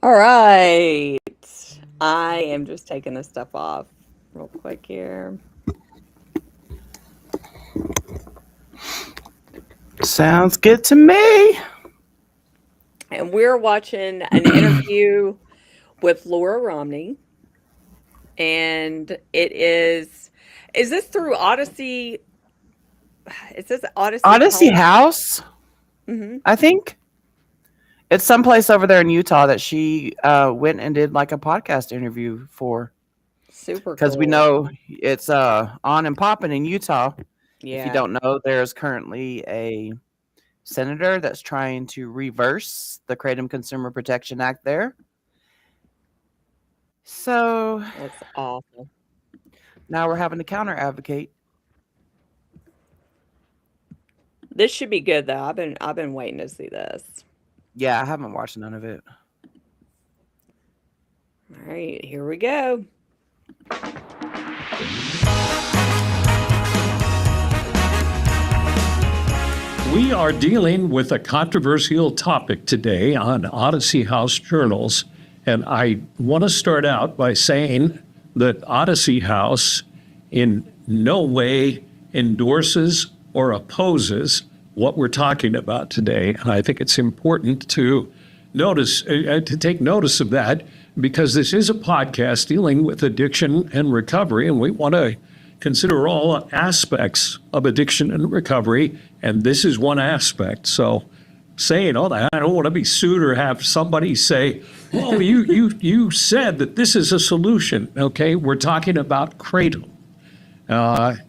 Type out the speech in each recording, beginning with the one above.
All right. I am just taking this stuff off real quick here. Sounds good to me. And we're watching an interview with Laura Romney. And is this through Odyssey? Is this Odyssey Odyssey Talk? House, Hmm. I think. It's someplace over there in Utah that she went and did like a podcast interview for. Super Because we cool. know it's on and popping in Utah. If you Yeah. don't know, there's currently a senator that's trying to reverse the Kratom Consumer Protection Act there. So That's awful. now we're having to counter advocate. This should be good though. I've been waiting to see this. Yeah, I haven't watched none of it. All right, here we go. We are dealing with a controversial topic today on Odyssey House Journals. And I want to start out by saying that Odyssey House in no way endorses or opposes what we're talking about today. And I think it's important to take notice of that, because this is a podcast dealing with addiction and recovery, and we want to consider all aspects of addiction and recovery, and this is one aspect. So saying, oh, I don't want to be sued or have somebody say, oh, you said that this is a solution. Okay, we're talking about Kratom. Kratom.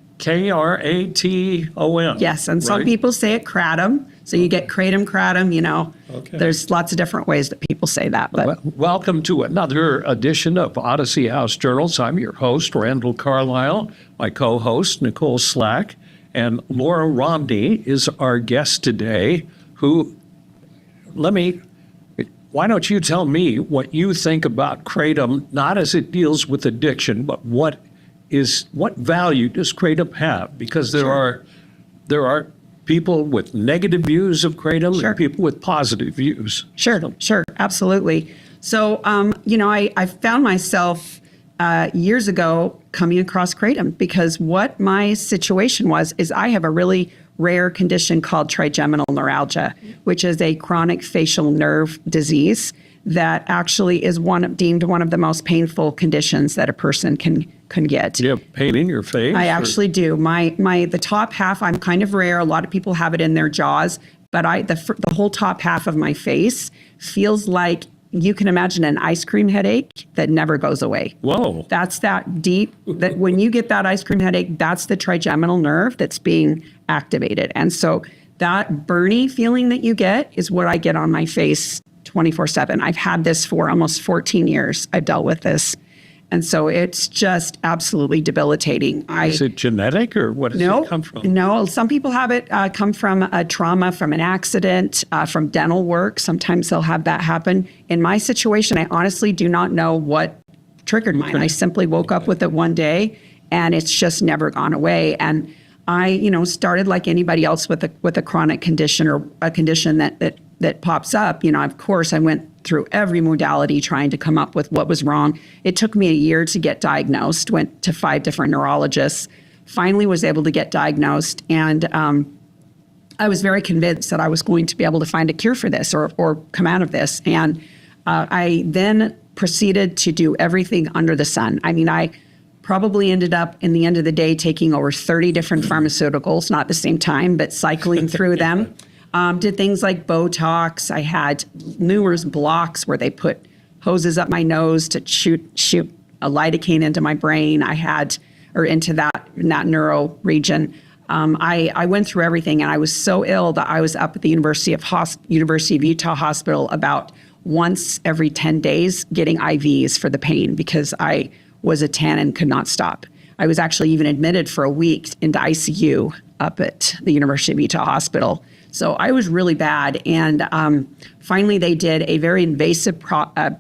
Yes, and some right? people say it kratom. So you get kratom, Okay. There's lots of different ways that people say that. But Welcome to another edition of Odyssey House Journals. I'm your host, Randall Carlisle. My co-host, Nicole Slack, and Laura Romney is our guest today, who, why don't you tell me what you think about Kratom, not as it deals with addiction, but what value does Kratom have? Because there are people with negative views of Kratom Sure. and people with positive views. sure, absolutely. So, I found myself years ago coming across kratom because what my situation was is I have a really rare condition called trigeminal neuralgia, which is a chronic facial nerve disease that actually is deemed one of the most painful conditions that a person can get. Do you have pain in your face? I or- actually do. The top half, I'm kind of rare. A lot of people have it in their jaws, but the whole top half of my face feels like you can imagine an ice cream headache that never goes away. Whoa. That's that deep, that when you get that ice cream headache, that's the trigeminal nerve that's being activated. And so that burny feeling that you get is what I get on my face 24/7. I've had this for almost 14 years. I've dealt with this. And so it's just absolutely debilitating. Is it genetic, or what does No, it come from? no. Some people have it come from a trauma, from an accident, from dental work. Sometimes they'll have that happen. In my situation, I honestly do not know what triggered mine. I simply woke up with it one day, and it's just never gone away. And I, started like anybody else with a chronic condition or a condition that pops up. Of course, I went through every modality trying to come up with what was wrong. It took me a year to get diagnosed, went to 5 different neurologists, finally was able to get diagnosed. And I was very convinced that I was going to be able to find a cure for this or come out of this. And I then proceeded to do everything under the sun. I mean, I probably ended up in the end of the day taking over 30 different pharmaceuticals, not at the same time, but cycling through them. Did things like Botox. I had numerous blocks where they put hoses up my nose to shoot a lidocaine into my brain. Into that neuro region. I went through everything, and I was so ill that I was up at the University of Utah Hospital about once every 10 days getting IVs for the pain because I was a 10 and could not stop. I was actually even admitted for a week into ICU up at the University of Utah Hospital. So I was really bad. And finally, they did a very invasive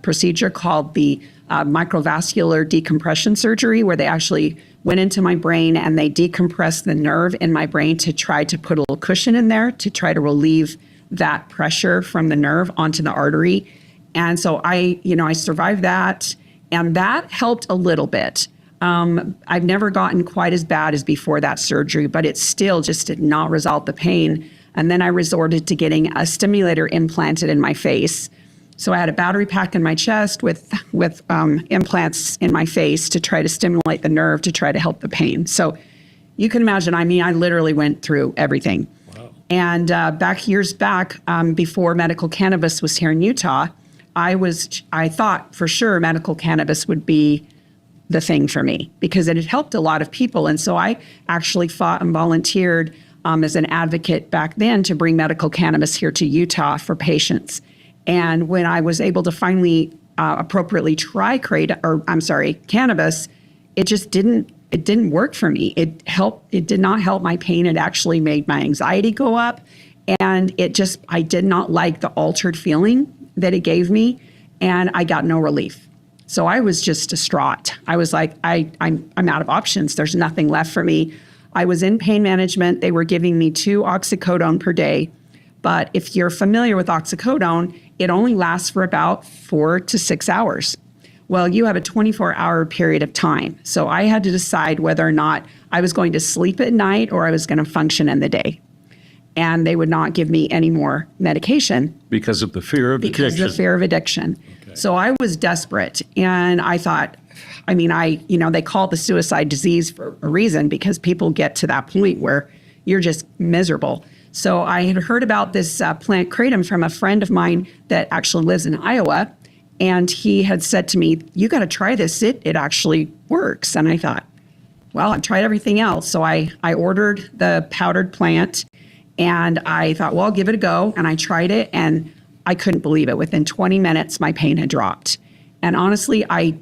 procedure called the microvascular decompression surgery, where they actually went into my brain and they decompressed the nerve in my brain to try to put a little cushion in there to try to relieve that pressure from the nerve onto the artery. And so I survived that, and that helped a little bit. I've never gotten quite as bad as before that surgery, but it still just did not resolve the pain. And then I resorted to getting a stimulator implanted in my face. So I had a battery pack in my chest with implants in my face to try to stimulate the nerve to try to help the pain. So you can imagine, I literally went through everything. Wow. And years back, before medical cannabis was here in Utah, I thought for sure medical cannabis would be the thing for me because it had helped a lot of people. And so I actually fought and volunteered as an advocate back then to bring medical cannabis here to Utah for patients. And when I was able to finally appropriately try cannabis, it just didn't work for me. It did not help my pain. It actually made my anxiety go up. And I did not like the altered feeling that it gave me. And I got no relief. So I was just distraught. I was like, I'm out of options. There's nothing left for me. I was in pain management. They were giving me 2 oxycodone per day. But if you're familiar with oxycodone, it only lasts for about 4 to 6 hours. Well, you have a 24-hour period of time. So I had to decide whether or not I was going to sleep at night or I was going to function in the day. And they would not give me any more medication. Because of the fear of addiction. Because of the fear of addiction. Okay. So I was desperate. And I thought, they call it the suicide disease for a reason because people get to that point where you're just miserable. So I had heard about this plant kratom from a friend of mine that actually lives in Iowa. And he had said to me, you got to try this. It actually works. And I thought, well, I've tried everything else. So I ordered the powdered plant and I thought, well, I'll give it a go. And I tried it and I couldn't believe it. Within 20 minutes, my pain had dropped. And honestly, I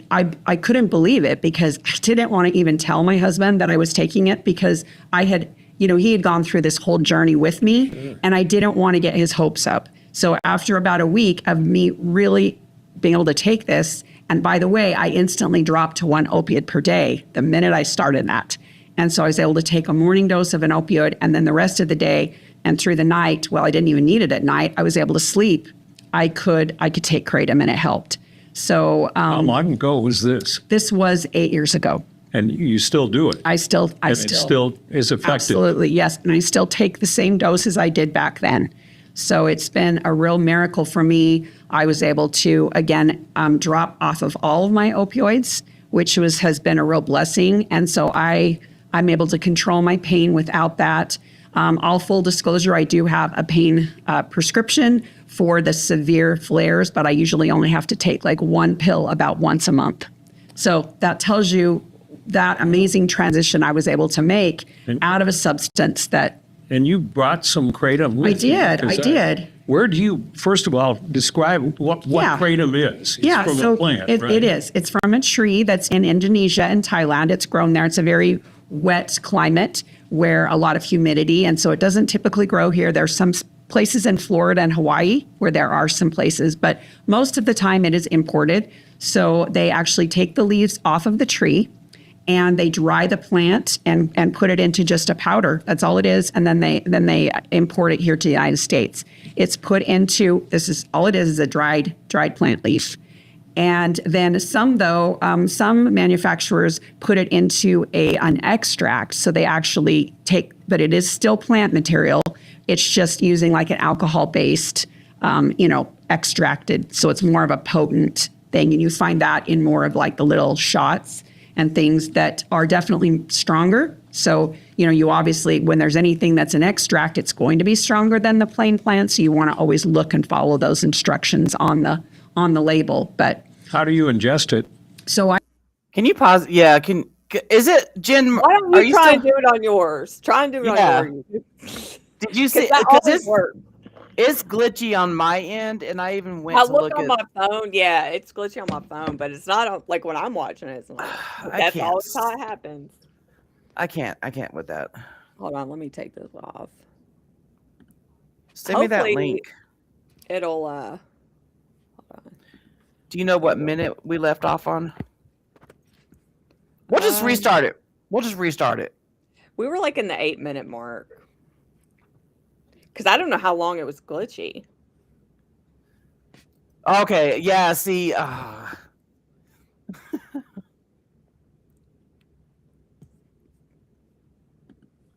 couldn't believe it because I didn't want to even tell my husband that I was taking it because he had gone through this whole journey with me and I didn't want to get his hopes up. So after about a week of me really being able to take this, and by the way, I instantly dropped to 1 opioid per day the minute I started that. And so I was able to take a morning dose of an opioid and then the rest of the day and through the night, well, I didn't even need it at night, I was able to sleep. I could take kratom and it helped. So how long ago was this? This was 8 years ago. And you still do it? It still is effective? Absolutely, yes. And I still take the same dose as I did back then. So it's been a real miracle for me. I was able to, again, drop off of all of my opioids, which has been a real blessing. And so I'm able to control my pain without that. All full disclosure, I do have a pain prescription for the severe flares, but I usually only have to take like 1 pill about once a month. So that tells you that amazing transition I was able to make out of a substance that... And you brought some kratom with you. I did. Where do you, first of all, describe what kratom is? It's from a plant, right? It is. It's from a tree that's in Indonesia and Thailand. It's grown there. It's a very wet climate where a lot of humidity, and so it doesn't typically grow here. There's some places in Florida and Hawaii where there are some places, but most of the time it is imported. So they actually take the leaves off of the tree and they dry the plant and put it into just a powder. That's all it is. And then they import it here to the United States. It's put into, all it is a dried plant leaf. And then some manufacturers put it into an extract. So they actually but it is still plant material. It's just using like an alcohol-based, extracted. So it's more of a potent thing. And you find that in more of like the little shots and things that are definitely stronger. So, you obviously, when there's anything that's an extract, it's going to be stronger than the plain plant. So you want to always look and follow those instructions on the label. But how do you ingest it? So Can you pause? Yeah. Is it Jen? Why don't you try and do it on yours? Try and do it on yours. Did you see? Because it's glitchy on my end, and I even went to look on my phone. Yeah, it's glitchy on my phone, but it's not like when I'm watching it. It's not. That's always how it happens. I can't with that. Hold on, let me take this off. Send me that link. It'll hold on. Do you know what minute we left off on? We'll just restart it. We were like in the 8-minute mark. Because I don't know how long it was glitchy. Okay, yeah, see,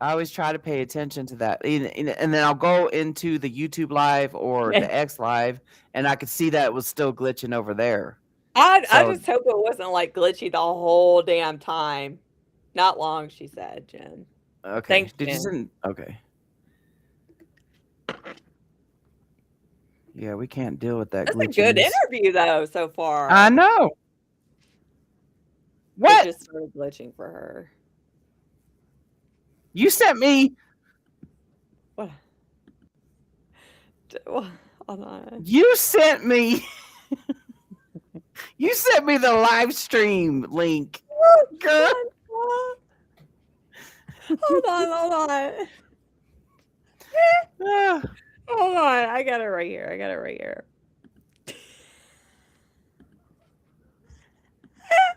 I always try to pay attention to that. And then I'll go into the YouTube live or the X live, and I could see that it was still glitching over there. I So- just hope it wasn't like glitchy the whole damn time. Not long, she said, Jen. Okay. Thanks, Did you Jen. send? Okay. Yeah, we can't deal with that That's a good glitchiness. interview though so far. I know. It What? just started glitching for her. You sent me. What? Hold on. You sent me. You sent me the live stream link. Girl. Hold on. Ah, Hold on. I got it right here.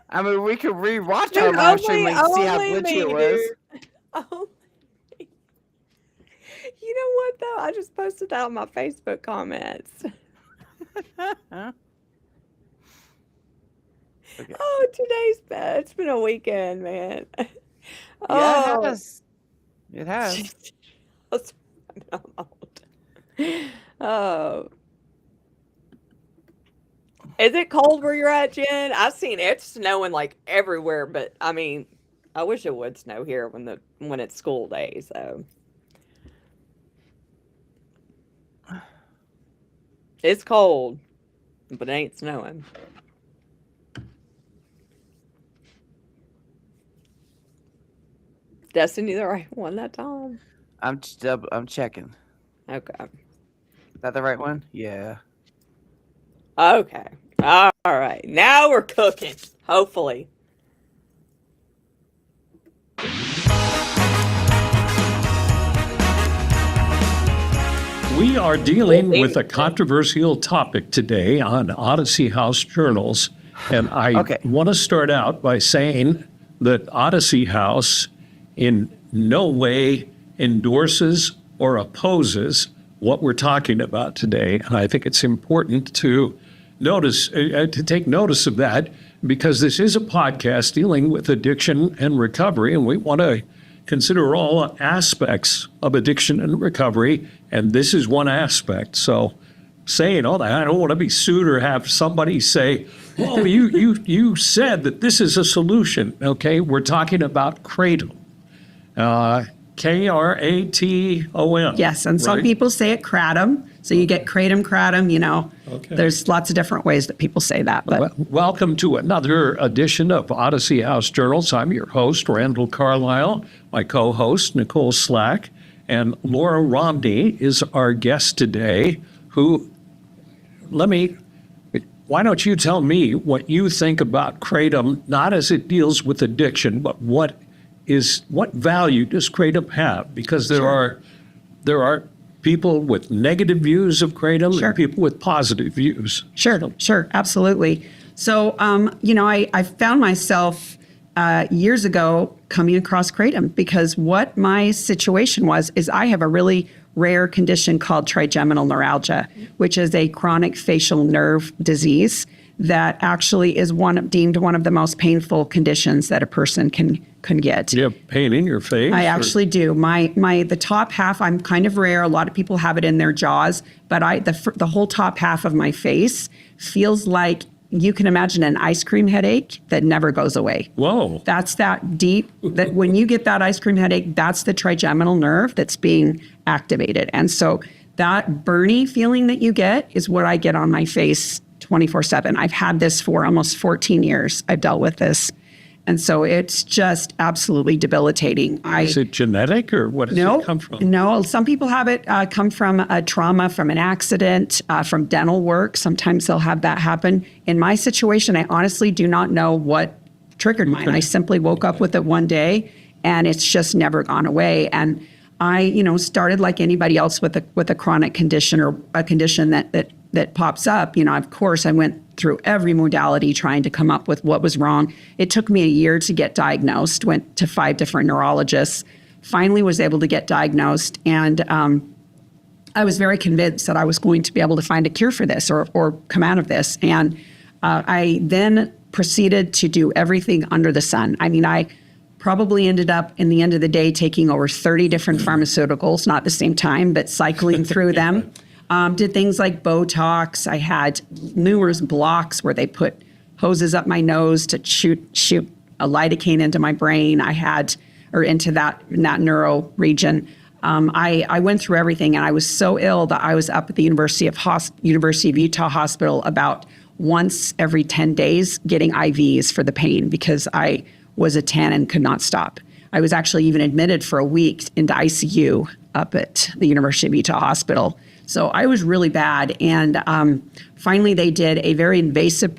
I mean, we could rewatch our live stream link to see how glitchy it was. Oh, you know what though? I just posted that on my Facebook comments. Okay. Oh, today's bad. It's been a weekend, man. Yeah, Oh, it has. It has. That's- I'm old. Oh. Is it cold where you're at, Jen? I've seen it snowing like everywhere, but I mean, I wish it would snow here when it's school days. So it's cold, but it ain't snowing. Destiny the right one that time. I'm checking. Okay. Is that the right one? Yeah. Okay. All right. Now we're cooking. Hopefully. We are dealing with a controversial topic today on Odyssey House Journals. And I Okay. want to start out by saying that Odyssey House in no way endorses or opposes what we're talking about today. And I think it's important to take notice of that, because this is a podcast dealing with addiction and recovery, and we want to consider all aspects of addiction and recovery, and this is one aspect. So saying all that, I don't want to be sued or have somebody say, oh, you said that this is a solution. Okay, we're talking about Kratom. Kratom. Yes, and some right? people say it kratom. So you get kratom, you know. Okay. There's lots of different ways that people say that. But Welcome to another edition of Odyssey House Journals. I'm your host, Randall Carlisle. My co-host, Nicole Slack, and Laura Romney is our guest today, who, why don't you tell me what you think about Kratom, not as it deals with addiction, but what value does Kratom have? Because there are people with negative views of Kratom Sure. and people with positive views. Sure, absolutely. So, I found myself years ago coming across Kratom because what my situation was is I have a really rare condition called trigeminal neuralgia, which is a chronic facial nerve disease that actually is deemed one of the most painful conditions that a person can get. Do you have pain in your face? I or- actually do. The top half, I'm kind of rare. A lot of people have it in their jaws, but the whole top half of my face feels like you can imagine an ice cream headache that never goes away. Whoa. That's that deep, that when you get that ice cream headache, that's the trigeminal nerve that's being activated. And so that burny feeling that you get is what I get on my face 24/7. I've had this for almost 14 years. I've dealt with this. And so it's just absolutely debilitating. Is it genetic, or what does No, it come from? no. Some people have it come from a trauma, from an accident, from dental work. Sometimes they'll have that happen. In my situation, I honestly do not know what triggered mine. I simply woke up with it one day, and it's just never gone away. And I, started like anybody else with a chronic condition or a condition that pops up. Of course, I went through every modality trying to come up with what was wrong. It took me a year to get diagnosed, went to 5 different neurologists, finally was able to get diagnosed. And I was very convinced that I was going to be able to find a cure for this or come out of this. And I then proceeded to do everything under the sun. I mean, I probably ended up in the end of the day taking over 30 different pharmaceuticals, not at the same time, but cycling through them. Did things like Botox. I had numerous blocks where they put hoses up my nose to shoot a lidocaine into my brain. I had, or into that neuro region. I went through everything, and I was so ill that I was up at the University of Utah Hospital about once every 10 days getting IVs for the pain because I was a 10 and could not stop. I was actually even admitted for a week into ICU up at the University of Utah Hospital. So I was really bad. And finally, they did a very invasive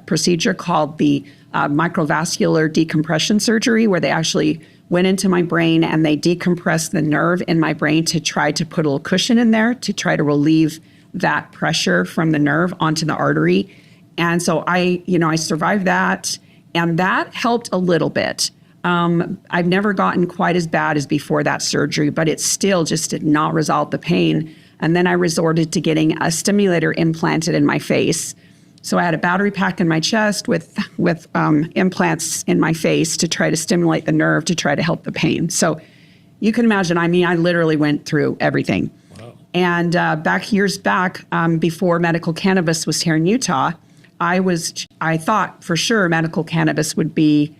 procedure called the microvascular decompression surgery, where they actually went into my brain and they decompressed the nerve in my brain to try to put a little cushion in there to try to relieve that pressure from the nerve onto the artery. And so I survived that, and that helped a little bit. I've never gotten quite as bad as before that surgery, but it still just did not resolve the pain. And then I resorted to getting a stimulator implanted in my face. So I had a battery pack in my chest with implants in my face to try to stimulate the nerve to try to help the pain. So you can imagine, I literally went through everything. Wow. And years back, before medical cannabis was here in Utah, I thought for sure medical cannabis would be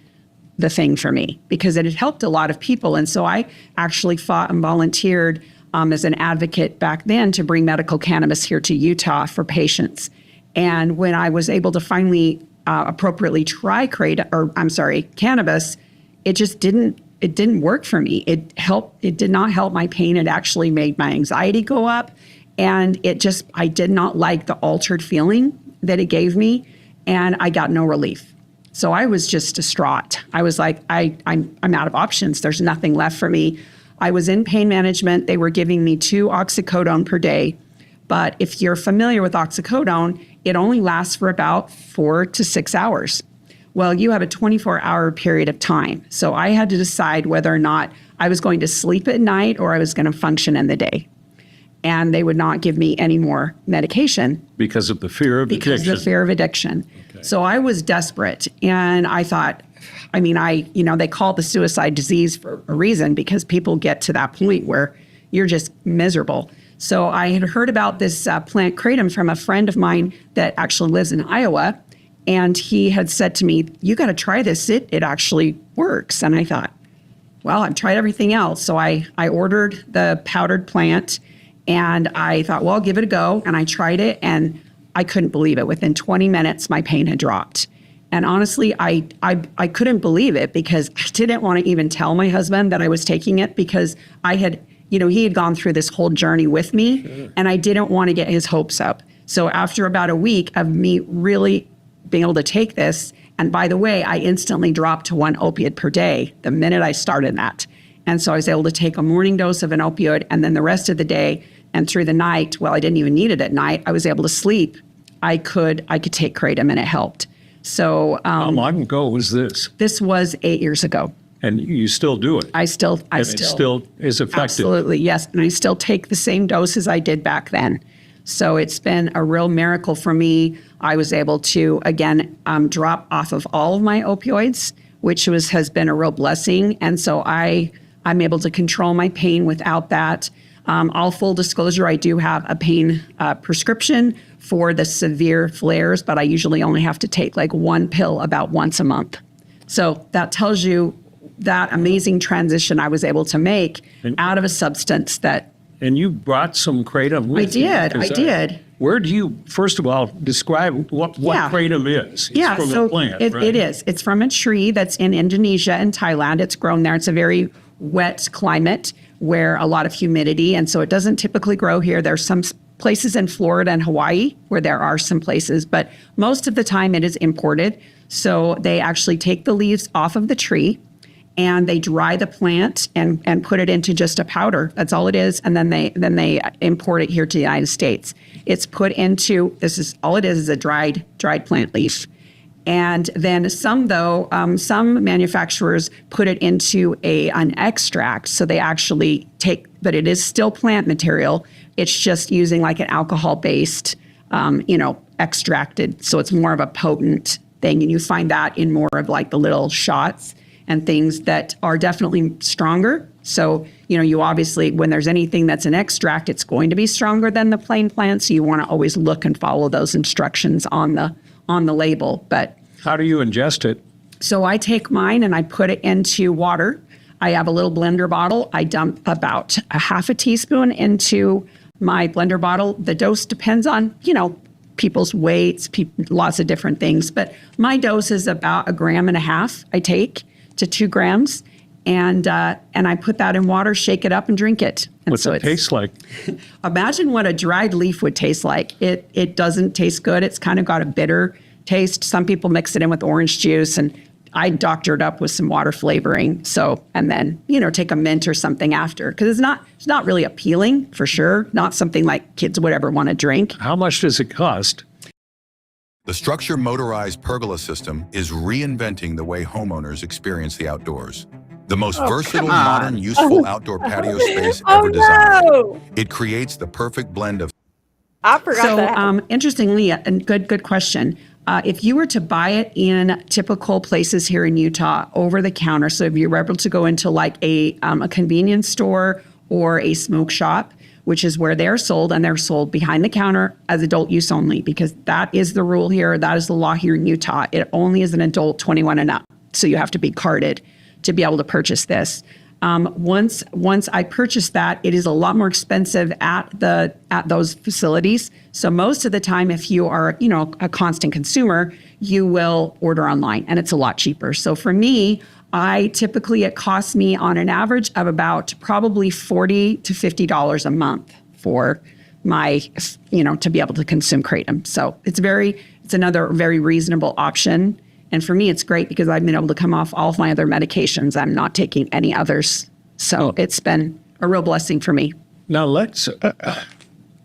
the thing for me because it had helped a lot of people. And so I actually fought and volunteered as an advocate back then to bring medical cannabis here to Utah for patients. And when I was able to finally appropriately try cannabis, it didn't work for me. It did not help my pain. It actually made my anxiety go up. And I did not like the altered feeling that it gave me. And I got no relief. So I was just distraught. I was like, I'm out of options. There's nothing left for me. I was in pain management. They were giving me 2 oxycodone per day. But if you're familiar with oxycodone, it only lasts for about 4 to 6 hours. Well, you have a 24-hour period of time. So I had to decide whether or not I was going to sleep at night or I was going to function in the day. And they would not give me any more medication. Because of the fear of addiction. Because of the fear of addiction. Okay. So I was desperate. And I thought, they call it the suicide disease for a reason because people get to that point where you're just miserable. So I had heard about this plant kratom from a friend of mine that actually lives in Iowa. And he had said to me, you got to try this. It actually works. And I thought, well, I've tried everything else. So I ordered the powdered plant and I thought, well, I'll give it a go. And I tried it and I couldn't believe it. Within 20 minutes, my pain had dropped. And honestly, I couldn't believe it because I didn't want to even tell my husband that I was taking it because he had gone through this whole journey with me. Sure. And I didn't want to get his hopes up. So after about a week of me really being able to take this, and by the way, I instantly dropped to 1 opioid per day the minute I started that. And so I was able to take a morning dose of an opioid and then the rest of the day and through the night, I didn't even need it at night, I was able to sleep. I could take kratom and it helped. So how long ago was this? This was 8 years ago. And you still do it? I still it still is effective? Absolutely, yes. And I still take the same doses I did back then. So it's been a real miracle for me. I was able to, again, drop off of all of my opioids, which has been a real blessing. And so I'm able to control my pain without that. All full disclosure, I do have a pain prescription for the severe flares, but I usually only have to take like 1 pill about once a month. So that tells you that amazing transition I was able to make out of a substance that. And you brought some kratom with you. I did. Where do you, first of all, describe what kratom is? It's from a plant, right? It is. It's from a tree that's in Indonesia and Thailand. It's grown there. It's a very wet climate where a lot of humidity, and so it doesn't typically grow here. There's some places in Florida and Hawaii where there are some places, but most of the time it is imported. So they actually take the leaves off of the tree and they dry the plant and put it into just a powder. That's all it is. And then they import it here to the United States. It's put into, all it is a dried plant leaf. And then some, though, some manufacturers put it into an extract. So they actually take, but it is still plant material. It's just using like an alcohol-based, extracted. So it's more of a potent thing. And you find that in more of like the little shots and things that are definitely stronger. So, you obviously, when there's anything that's an extract, it's going to be stronger than the plain plant. So you want to always look and follow those instructions on the label. But How do you ingest it? so I take mine and I put it into water. I have a little blender bottle. I dump about a half a teaspoon into my blender bottle. The dose depends on, people's weights, lots of different things. But my dose is about 1.5 grams I take to 2 grams. And I put that in water, shake it up, and drink it. And What's it taste like? Imagine what a dried leaf would taste like. It doesn't taste good. It's kind of got a bitter taste. Some people mix it in with orange juice, and I doctor it up with some water flavoring. So, and then, take a mint or something after, because it's not really appealing for sure. Not something like kids would ever want to drink. How much does it cost? The Structure Motorized Pergola System is reinventing the way homeowners experience the outdoors. The most versatile, modern, useful outdoor patio space ever designed. No! It creates the perfect blend of I forgot that. So, interestingly, and good question. If you were to buy it in typical places here in Utah, over the counter, so if you were able to go into like a convenience store or a smoke shop, which is where they're sold, and they're sold behind the counter as adult use only, because that is the rule here. That is the law here in Utah. It only is an adult 21 and up. So you have to be carded to be able to purchase this. Once I purchase that, it is a lot more expensive at those facilities. So most of the time, if you are, a constant consumer, you will order online, and it's a lot cheaper. So for me, it costs me on an average of about probably $40 to $50 a month for my, to be able to consume Kratom. So it's another very reasonable option. And for me, it's great because I've been able to come off all of my other medications. I'm not taking any others. So it's been a real blessing for me. Now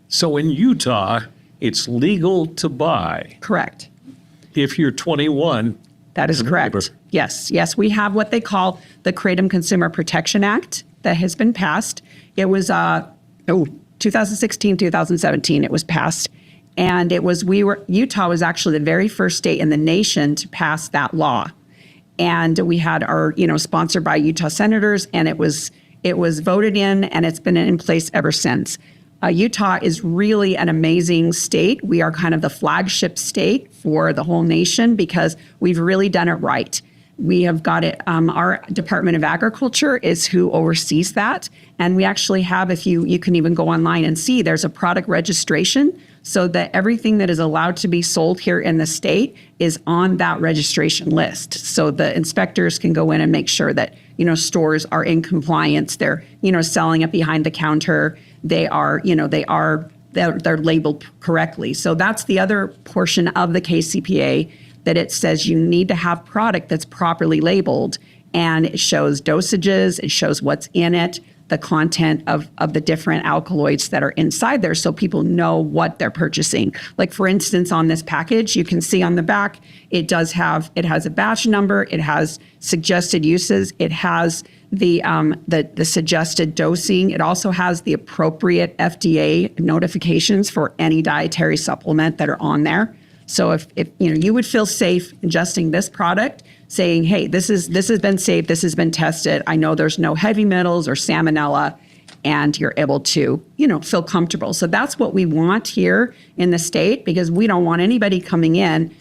so in Utah, it's legal to buy Correct. if you're 21. That is correct. Neighbor. Yes. We have what they call the Kratom Consumer Protection Act that has been passed. It was 2016, 2017, it was passed. And Utah was actually the very first state in the nation to pass that law. And we had our, sponsored by Utah senators, and it was voted in, and it's been in place ever since. Utah is really an amazing state. We are kind of the flagship state for the whole nation because we've really done it right. We have got it. Our Department of Agriculture is who oversees that. And we actually have, if you can even go online and see, there's a product registration so that everything that is allowed to be sold here in the state is on that registration list. So the inspectors can go in and make sure that, stores are in compliance. They're, selling it behind the counter. They're labeled correctly. So that's the other portion of the KCPA, that it says you need to have product that's properly labeled, and it shows dosages, it shows what's in it, the content of the different alkaloids that are inside there, so people know what they're purchasing. Like for instance, on this package, you can see on the back, it has a batch number, it has suggested uses, it has the suggested dosing. It also has the appropriate FDA notifications for any dietary supplement that are on there. So if you would feel safe ingesting this product, saying, hey, this has been safe, this has been tested, I know there's no heavy metals or salmonella, and you're able to, feel comfortable. So that's what we want here in the state, because we don't want anybody coming in,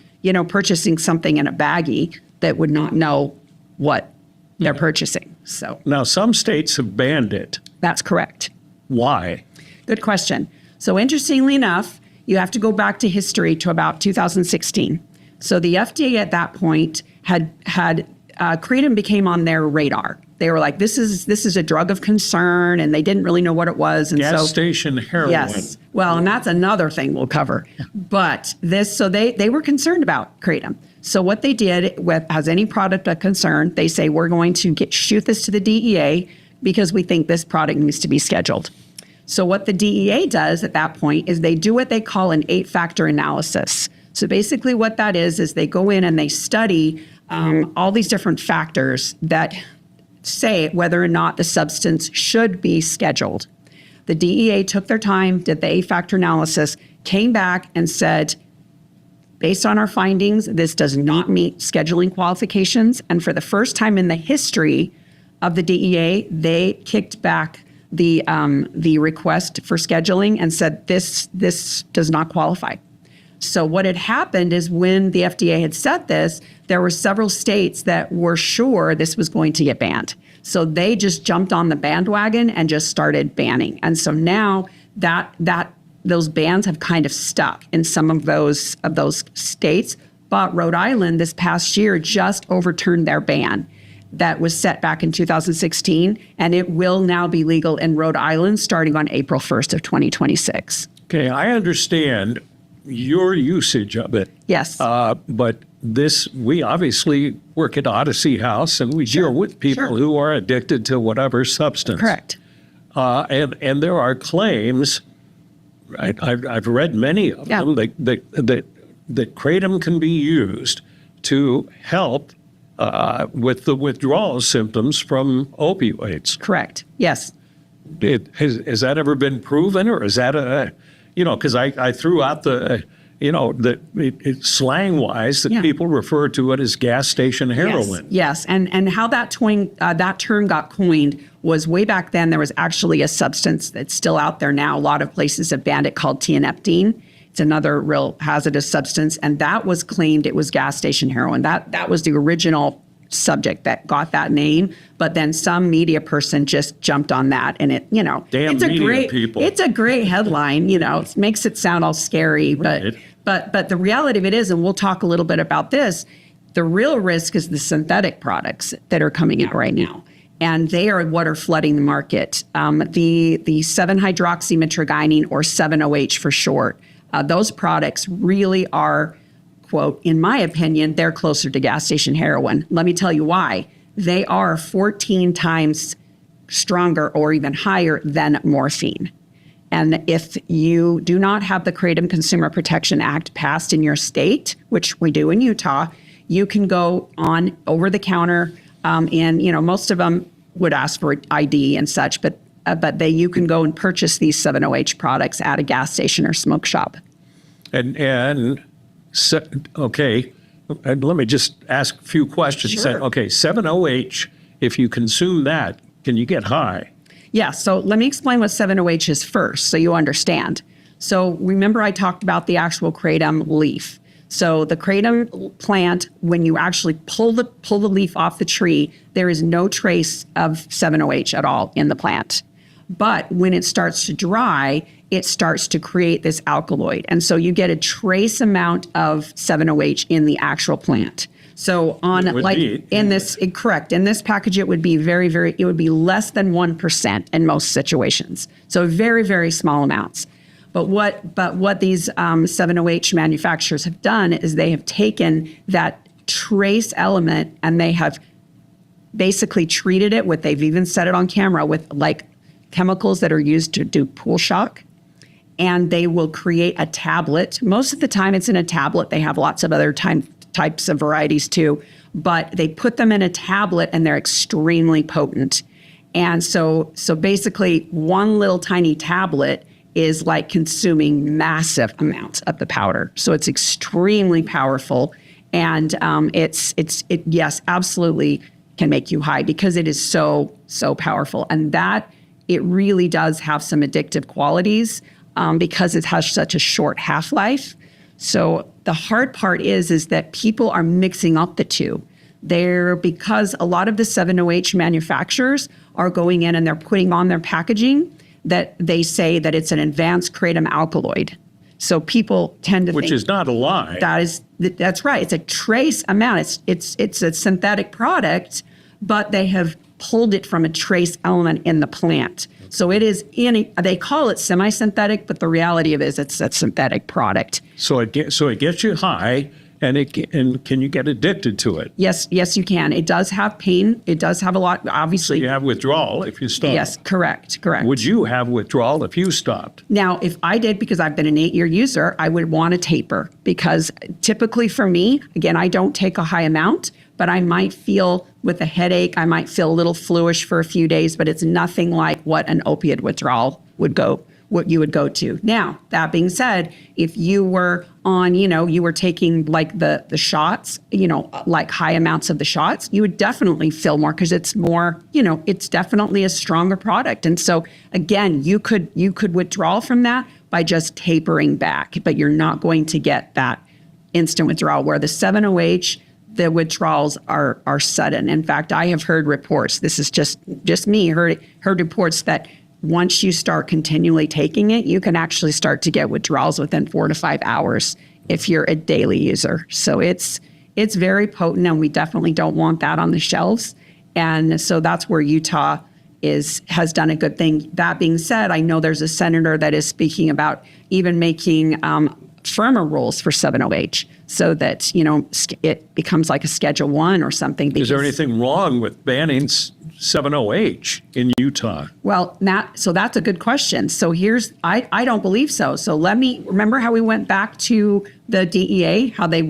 purchasing something in a baggie that would not know what they're purchasing. So Now, some states have banned it. that's correct. Why? Good question. So interestingly enough, you have to go back to history to about 2016. So the FDA at that point had Kratom became on their radar. They were like, this is a drug of concern, and they didn't really know what it was. And Gas station heroin. yes, well, and that's another thing we'll cover. But they were concerned about Kratom. So what they did as any product of concern, they say, we're going to shoot this to the DEA because we think this product needs to be scheduled. So what the DEA does at that point is they do what they call an 8-factor analysis. So basically what that is they go in and they study all these different factors that say whether or not the substance should be scheduled. The DEA took their time, did the A-factor analysis, came back and said, based on our findings, this does not meet scheduling qualifications. And for the first time in the history of the DEA, they kicked back the request for scheduling and said this does not qualify. So what had happened is when the FDA had said this, there were several states that were sure this was going to get banned. So they just jumped on the bandwagon and just started banning. And so now that those bans have kind of stuck in some of those states. But Rhode Island this past year just overturned their ban that was set back in 2016, and it will now be legal in Rhode Island starting on April 1st of 2026. Okay, I understand your usage of it. Yes. But we obviously work at Odyssey House, and we deal with people who are addicted to whatever substance. Correct. And there are claims, right? I've read many of them that kratom can be used to help with the withdrawal symptoms from opioids. Correct. Yes. Has that ever been proven, or is that because I threw out slang-wise that people refer to it as gas station heroin. Yes. And how that term got coined was way back then. There was actually a substance that's still out there now. A lot of places have banned it, called tianeptine. It's another real hazardous substance, and that was claimed it was gas station heroin. That was the original subject that got that name, but then some media person just jumped on that, and it's a great headline. It makes it sound all scary, but the reality of it is, and we'll talk a little bit about this, the real risk is the synthetic products that are coming out right now. And they are what are flooding the market. The 7-hydroxymitragynine, or 7-OH for short, those products really are, quote, in my opinion, they're closer to gas station heroin. Let me tell you why. They are 14 times stronger or even higher than morphine. And if you do not have the Kratom Consumer Protection Act passed in your state, which we do in Utah, you can go on over the counter, and most of them would ask for ID and such, but you can go and purchase these 7-OH products at a gas station or smoke shop. And let me just ask a few questions. Sure. Okay, 7-OH, if you consume that, can you get high? Yeah, so let me explain what 7-OH is first so you understand. So remember I talked about the actual kratom leaf. So the kratom plant, when you actually pull the leaf off the tree, there is no trace of 7-OH at all in the plant. But when it starts to dry, it starts to create this alkaloid. And so you get a trace amount of 7-OH in the actual plant. So in this package, it would be it would be less than 1% in most situations. So very, very small amounts. But what these 7-OH manufacturers have done is they have taken that trace element and they have basically treated it with, they've even said it on camera, with like chemicals that are used to do pool shock. And they will create a tablet. Most of the time it's in a tablet. They have lots of other types of varieties too. But they put them in a tablet and they're extremely potent. And so basically one little tiny tablet is like consuming massive amounts of the powder. So it's extremely powerful. And yes, absolutely can make you high because it is so powerful. And that, it really does have some addictive qualities because it has such a short half-life. So the hard part is that people are mixing up the two. Because a lot of the 7-OH manufacturers are going in and they're putting on their packaging that they say that it's an advanced kratom alkaloid. So people tend to think, which is not a lie. That's right. It's a trace amount. It's a synthetic product, but they have pulled it from a trace element in the plant. So it is they call it semi-synthetic, but the reality of it is it's a synthetic product. So it gets you high, and and can you get addicted to it? Yes, you can. It does have pain. It does have a lot, obviously. You have withdrawal if you stop. Yes, correct. Would you have withdrawal if you stopped? Now, if I did, because I've been an 8-year user, I would want to taper, because typically for me, again, I don't take a high amount, but I might feel with a headache, I might feel a little fluish for a few days, but it's nothing like what an opiate withdrawal what you would go to. Now, that being said, if you were on, you were taking like the shots, like high amounts of the shots, you would definitely feel more, because it's more, it's definitely a stronger product. And so again, you could withdraw from that by just tapering back, but you're not going to get that instant withdrawal, where the 7-OH, the withdrawals are sudden. In fact, I have heard reports, this is just me, heard reports that once you start continually taking it, you can actually start to get withdrawals within 4 to 5 hours if you're a daily user. So it's very potent, and we definitely don't want that on the shelves. And so that's where Utah has done a good thing. That being said, I know there's a senator that is speaking about even making firmer rules for 7-OH, so that it becomes like a Schedule 1 or something. Is there anything wrong with banning 7-OH in Utah? Well, so that's a good question. So I don't believe so. So let me remember how we went back to the DEA, how they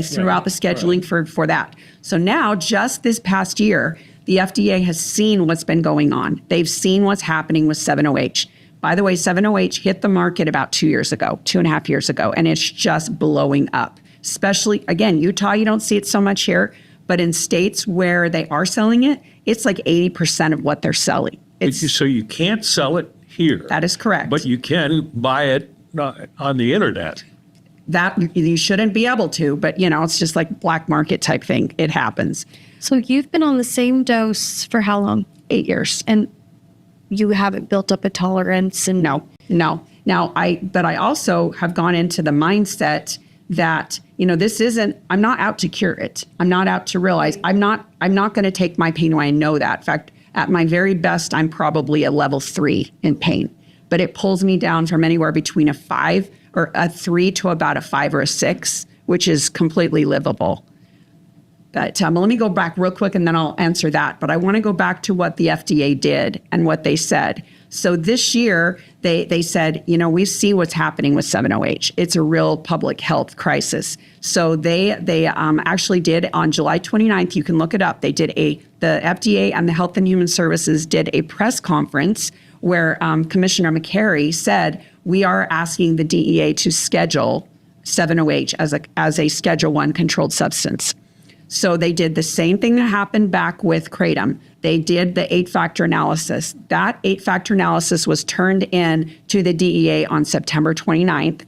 threw out the scheduling for that. So now, just this past year, the FDA has seen what's been going on. They've seen what's happening with 7-OH. By the way, 7-OH hit the market about 2.5 years ago, and it's just blowing up. Especially, again, Utah, you don't see it so much here, but in states where they are selling it, it's like 80% of what they're selling. So you can't sell it here. That is correct. But you can buy it on the internet. That you shouldn't be able to, but it's just like black market type thing. It happens. So you've been on the same dose for how long? 8 years. And you haven't built up a tolerance? And No. Now, I also have gone into the mindset that, I'm not out to cure it. I'm not out to realize I'm not going to take my pain away. I know that. In fact, at my very best, I'm probably a level 3 in pain, but it pulls me down from anywhere between a 5 or a 3 to about a 5 or a 6, which is completely livable. But let me go back real quick, and then I'll answer that. But I want to go back to what the FDA did and what they said. So this year, they said, we see what's happening with 7-OH. It's a real public health crisis. So they actually did on July 29th, you can look it up, the FDA and the Health and Human Services did a press conference where Commissioner McCary said, we are asking the DEA to schedule 7-OH as a Schedule 1 controlled substance. So they did the same thing that happened back with Kratom. They did the 8-factor analysis. That 8-factor analysis was turned in to the DEA on September 29th,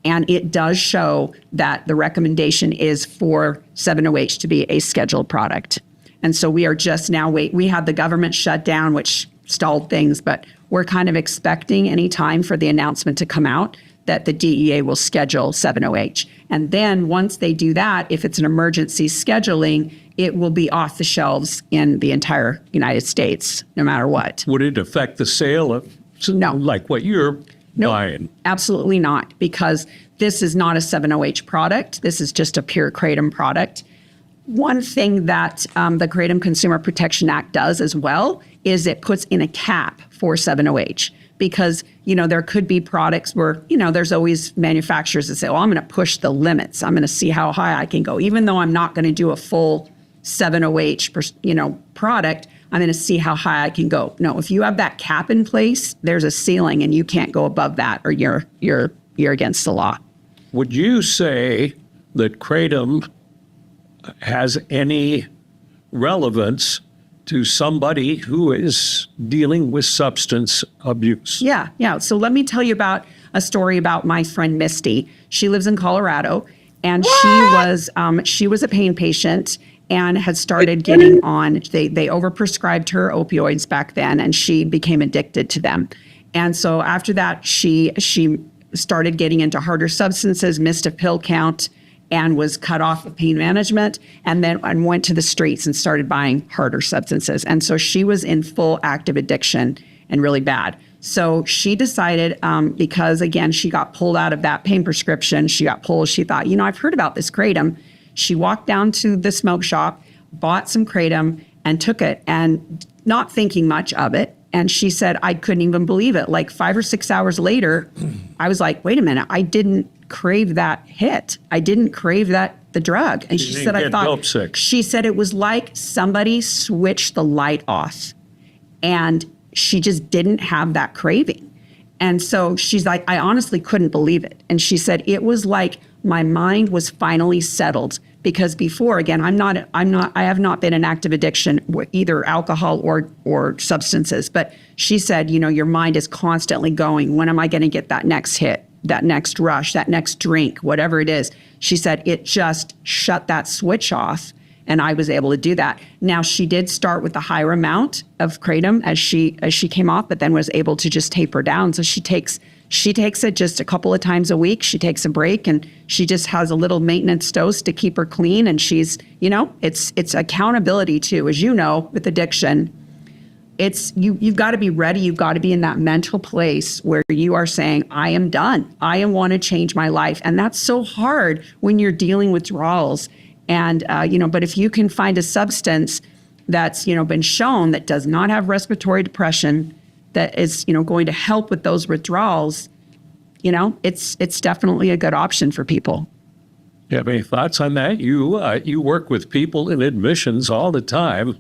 and it does show that the recommendation is for 7-OH to be a scheduled product. And so we are just now we had the government shut down, which stalled things, but we're kind of expecting any time for the announcement to come out that the DEA will schedule 7-OH. And then once they do that, if it's an emergency scheduling, it will be off the shelves in the entire United States, no matter what. Would it affect the sale of like what you're buying? Absolutely not, because this is not a 7-OH product. This is just a pure Kratom product. One thing that the Kratom Consumer Protection Act does as well is it puts in a cap for 7-OH. Because, there could be products where, there's always manufacturers that say, I'm going to push the limits. I'm going to see how high I can go. Even though I'm not going to do a full 7-OH, product, I'm going to see how high I can go. No, if you have that cap in place, there's a ceiling and you can't go above that, or you're against the law. Would you say that Kratom has any relevance to somebody who is dealing with substance abuse? Yeah. So let me tell you about a story about my friend Misty. She lives in Colorado, and she was a pain patient and had started getting on. They overprescribed her opioids back then, and she became addicted to them. And so after that, she started getting into harder substances, missed a pill count, and was cut off of pain management, and went to the streets and started buying harder substances. And so she was in full active addiction and really bad. So she decided, because again, she got pulled out of that pain prescription. She thought, I've heard about this Kratom. She walked down to the smoke shop, bought some Kratom and took it, and not thinking much of it. And she said, I couldn't even believe it. Like 5 or 6 hours later, I was like, wait a minute, I didn't crave that hit. I didn't crave the drug. And she didn't said, I get thought, dope sick. she said it was like somebody switched the light off and she just didn't have that craving. And so she's like, I honestly couldn't believe it. And she said, it was like my mind was finally settled, because before, again, I have not been in active addiction with either alcohol or substances. But she said, your mind is constantly going, when am I going to get that next hit, that next rush, that next drink, whatever it is. She said it just shut that switch off, and I was able to do that. Now, she did start with a higher amount of Kratom as she came off, but then was able to just taper down. So she takes it just a couple of times a week. She takes a break, and she just has a little maintenance dose to keep her clean. And she's, it's accountability too, as you know, with addiction. It's you've got to be ready. You've got to be in that mental place where you are saying, I am done. I want to change my life. And that's so hard when you're dealing with withdrawals. And, but if you can find a substance that's, been shown that does not have respiratory depression, that is, going to help with those withdrawals, it's definitely a good option for people. You have any thoughts on that? You work with people in admissions all the time.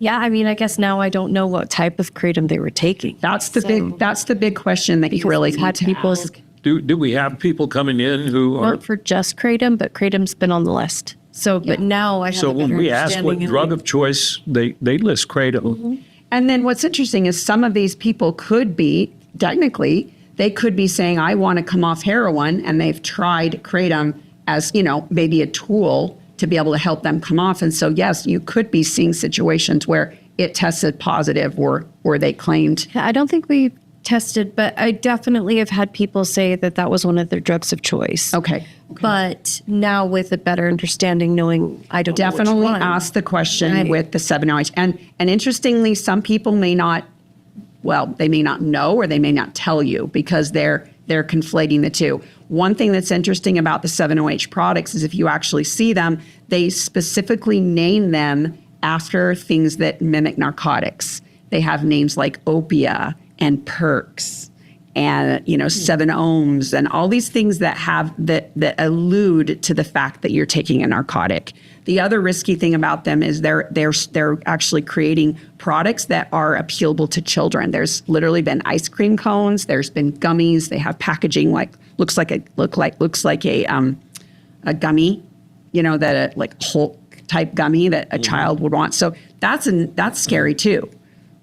Yeah, I mean, I guess now I don't know what type of Kratom they were taking. That's the big question that you really We've had need to people ask. Do we have people coming in who are? not for just Kratom, but Kratom's been on the list. So, but now I have So a better when we ask what understanding drug of choice, they list Kratom. And then what's interesting is some of these people could be, technically, they could be saying, I want to come off heroin, and they've tried Kratom as, maybe a tool to be able to help them come off. And so, yes, you could be seeing situations where it tested positive or they claimed. I don't think we tested, but I definitely have had people say that that was one of their drugs of choice. Okay. But now with a better understanding, knowing I don't know Definitely which one. ask the question Right. with the 7OH. And interestingly, some people may not, they may not know, or they may not tell you, because they're conflating the two. One thing that's interesting about the 7OH products is if you actually see them, they specifically name them after things that mimic narcotics. They have names like Opia and Perks and 7 ohms and all these things that have that allude to the fact that you're taking a narcotic. The other risky thing about them is they're actually creating products that are appealable to children. There's literally been ice cream cones, there's been gummies. They have packaging looks like a gummy, that like Hulk type gummy that a child would want. So that's scary too.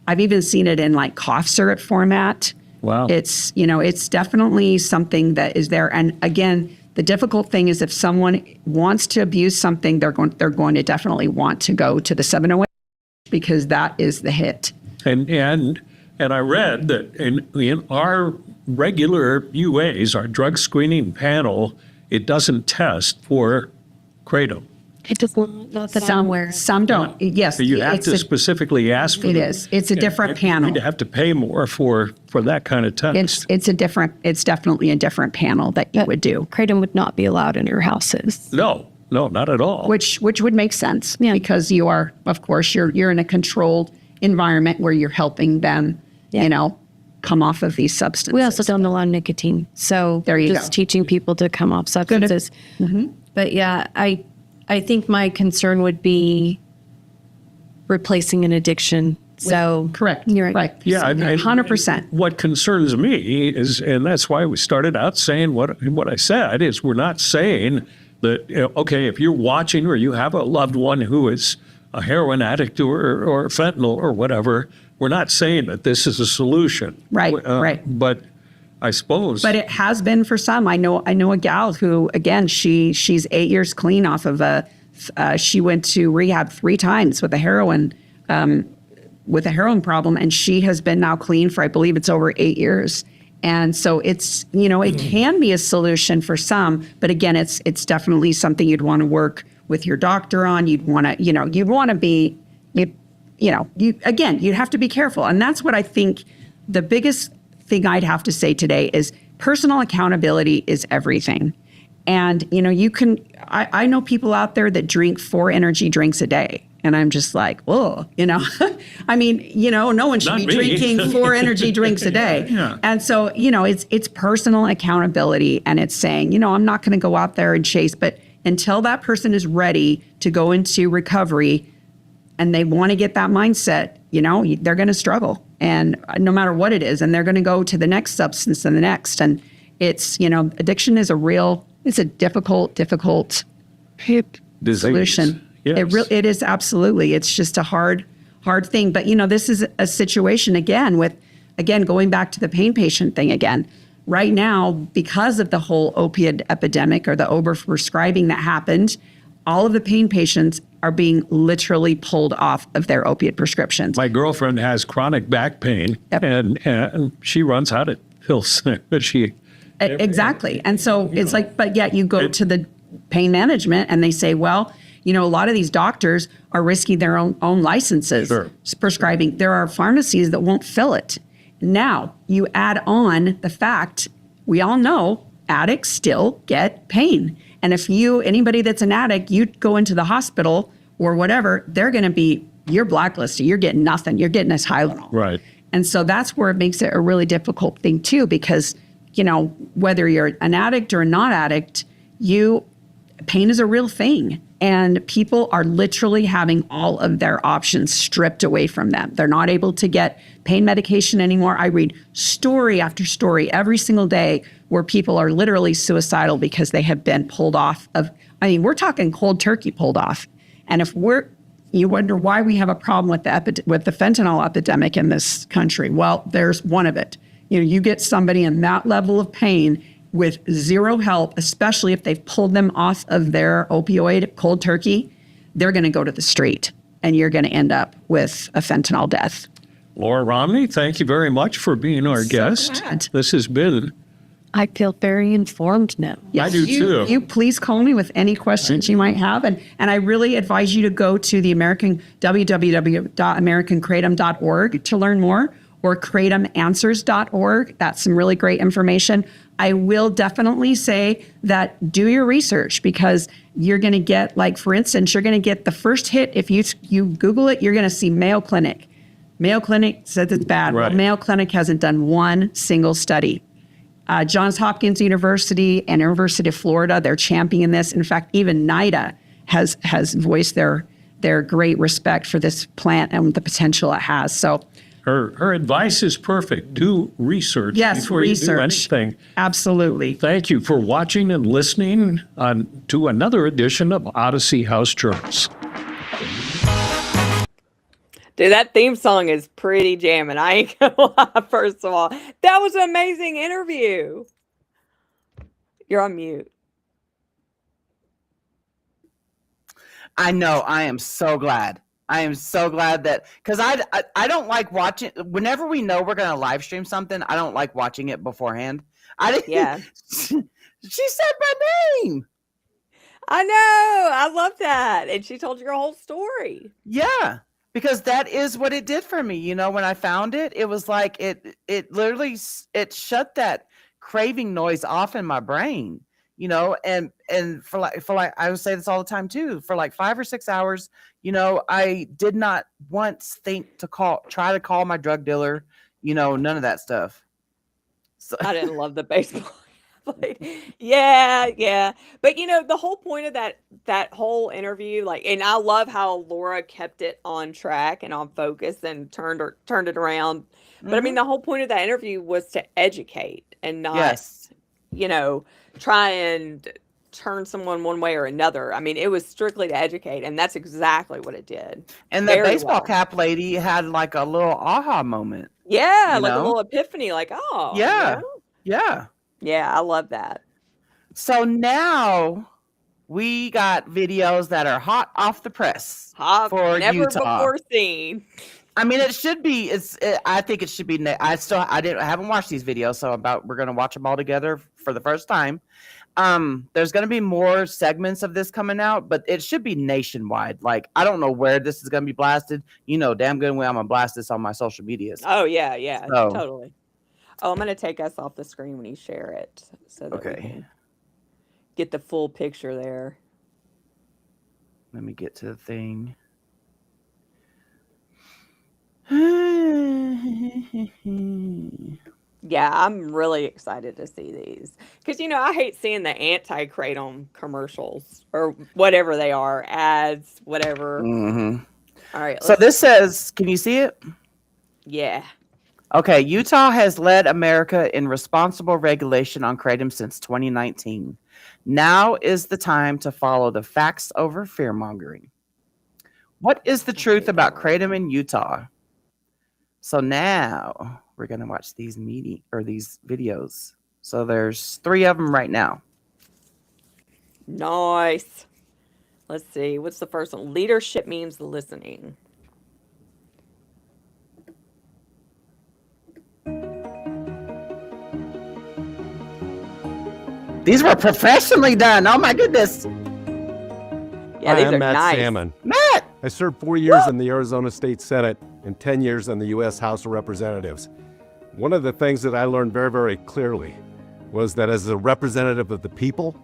I've even seen it in like cough syrup format. Wow. It's, it's definitely something that is there. And again, the difficult thing is if someone wants to abuse something, they're going to definitely want to go to the 7OH, because that is the hit. And I read that in our regular UAs, our drug screening panel, it doesn't test for Kratom. It doesn't, not that I'm aware. Some don't. Yes. So you have it's to a- specifically ask for It them. is. It's a different And panel. You'd have to pay more for that kind of test. It's definitely a different panel that you would do, Kratom would not be allowed in your houses. No, not at all. which would make sense, Yeah. because you are, of course, you're in a controlled environment where you're helping them, come off of these substances. We also don't allow nicotine. So There you just go. teaching people to come off substances. But yeah, I think my concern would be replacing an addiction. So Correct. You're right. Right. Yeah, and 100%. What concerns me is, and that's why we started out saying what I said, is we're not saying that, okay, if you're watching or you have a loved one who is a heroin addict or fentanyl or whatever, we're not saying that this is a solution. Right, right. But I suppose. But it has been for some. I know a gal who, again, she's 8 years clean off of she went to rehab 3 times with a heroin problem, and she has been now clean for, I believe it's over 8 years. And so it's, it can be a solution for some, but again, it's definitely something you'd want to work with your doctor on. You'd want to, you'd have to be careful. And that's what I think the biggest thing I'd have to say today is personal accountability is everything. And, you know, I know people out there that drink 4 energy drinks a day. And I'm just like, whoa, you know, I mean, you know, no one should Not be me. drinking 4 energy drinks a day. Yeah. And so, you know, it's personal accountability, and it's saying, you know, I'm not going to go out there and chase, but until that person is ready to go into recovery and they want to get that mindset, you know, they're going to struggle, and no matter what it is, and they're going to go to the next substance and the next. And it's, you know, addiction is it's a difficult Disease. solution. Yes. It is absolutely. It's just a hard thing. But, you know, this is a situation again going back to the pain patient thing again. Right now, because of the whole opiate epidemic or the overprescribing that happened, all of the pain patients are being literally pulled off of their opiate prescriptions. My girlfriend has chronic back pain, Yep. and she runs out of pills. Exactly. And so it's like, but yet you go to the pain management and they say, well, you know, a lot of these doctors are risking their own licenses Sure. prescribing. There are pharmacies that won't fill it. Now you add on the fact, we all know addicts still get pain. And if anybody that's an addict, you go into the hospital or whatever, you're blacklisted. You're getting nothing. You're getting a Tylenol. Right. And so that's where it makes it a really difficult thing too, because, you know, whether you're an addict or a not addict, pain is a real thing. And people are literally having all of their options stripped away from them. They're not able to get pain medication anymore. I read story after story every single day where people are literally suicidal because they have been pulled off of, I mean, we're talking cold turkey pulled off. And you wonder why we have a problem with the fentanyl epidemic in this country. Well, there's one of it. You know, you get somebody in that level of pain with zero help, especially if they've pulled them off of their opioid cold turkey, they're going to go to the street, and you're going to end up with a fentanyl death. Laura Romney, thank you very much for being our guest. glad. This has been. I feel very informed now. I do too. You please call me with any questions you might have. And I really advise you to go to the www.americankratom.org to learn more, or kratomanswers.org. That's some really great information. I will definitely say that do your research, because you're going to get, like, for instance, you're going to get the first hit. If you Google it, you're going to see Mayo Clinic. Mayo Clinic says it's bad. Right. Well, Mayo Clinic hasn't done one single study. Johns Hopkins University and University of Florida, they're championing this. In fact, even NIDA has voiced their great respect for this plant and the potential it has. So Her advice is perfect. Do research yes, before research. you do anything. Absolutely. Thank you for watching and listening to another edition of Odyssey House Journals. Dude, that theme song is pretty jamming. I ain't gonna lie, first of all. That was an amazing interview. You're on mute. I know. I am so glad. I am so glad that, because I don't like watching, whenever we know we're going to live stream something, I don't like watching it beforehand. Yeah. She said my name. I know. I love that. And she told your whole story. Yeah, because that is what it did for me. You know, when I found it, it was like it literally shut that craving noise off in my brain. You know, and for like I would say this all the time too. For like 5 or 6 hours, you know, I did not once think to try to call my drug dealer. You know, none of that stuff. So, I didn't love the baseball. Yeah. But you know, the whole point of that whole interview, like, and I love how Laura kept it on track and on focus and turned it around. But I mean, the whole point of that interview was to educate and not, yes. you know, try and turn someone one way or another. I mean, it was strictly to educate, and that's exactly what it did. And the Very baseball well. cap lady had like a little aha moment. Yeah, You like a know? little epiphany, like, oh, Yeah. you know? Yeah. Yeah, I love that. So now we got videos that are hot off the press for Never Utah. before seen. I mean, it should be. I think it should be. I haven't watched these videos, so we're gonna watch them all together for the first time. There's going to be more segments of this coming out, but it should be nationwide. Like, I don't know where this is going to be blasted. You know damn good well I'm going to blast this on my social medias. Oh yeah, yeah, So- totally. Oh, I'm gonna take us off the screen when you share it, so that we Okay. can get the full picture there. Let me get to the thing. Yeah, I'm really excited to see these because I hate seeing the anti-kratom commercials or whatever they are, ads, whatever. Mhm. All right, So this says, can you see it? yeah. Okay, Utah has led America in responsible regulation on kratom since 2019. Now is the time to follow the facts over fear-mongering. What is the truth about kratom in Utah? So now we're going to watch these these videos. So there's 3 of them right now. Nice. Let's see. What's the first one? Leadership means listening. These were professionally done. Oh my goodness. Yeah, Hi, these I'm are Matt nice. Salmon. Matt! I served 4 years in the Arizona State Senate and 10 years in the U.S. House of Representatives. One of the things that I learned very, very clearly was that as a representative of the people,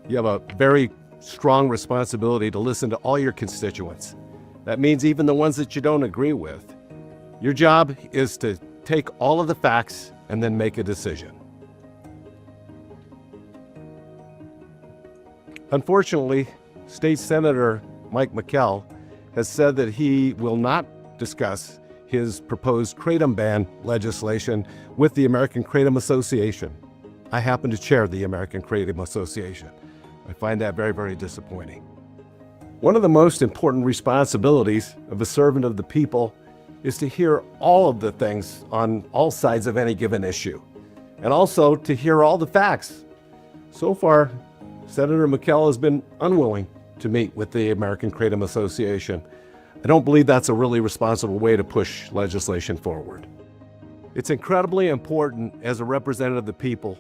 you have a very strong responsibility to listen to all your constituents. That means even the ones that you don't agree with. Your job is to take all of the facts and then make a decision. Unfortunately, State Senator Mike McKell has said that he will not discuss his proposed kratom ban legislation with the American Kratom Association. I happen to chair the American Kratom Association. I find that very, very disappointing. One of the most important responsibilities of a servant of the people is to hear all of the things on all sides of any given issue, and also to hear all the facts. So far, Senator McKell has been unwilling to meet with the American Kratom Association. I don't believe that's a really responsible way to push legislation forward. It's incredibly important as a representative of the people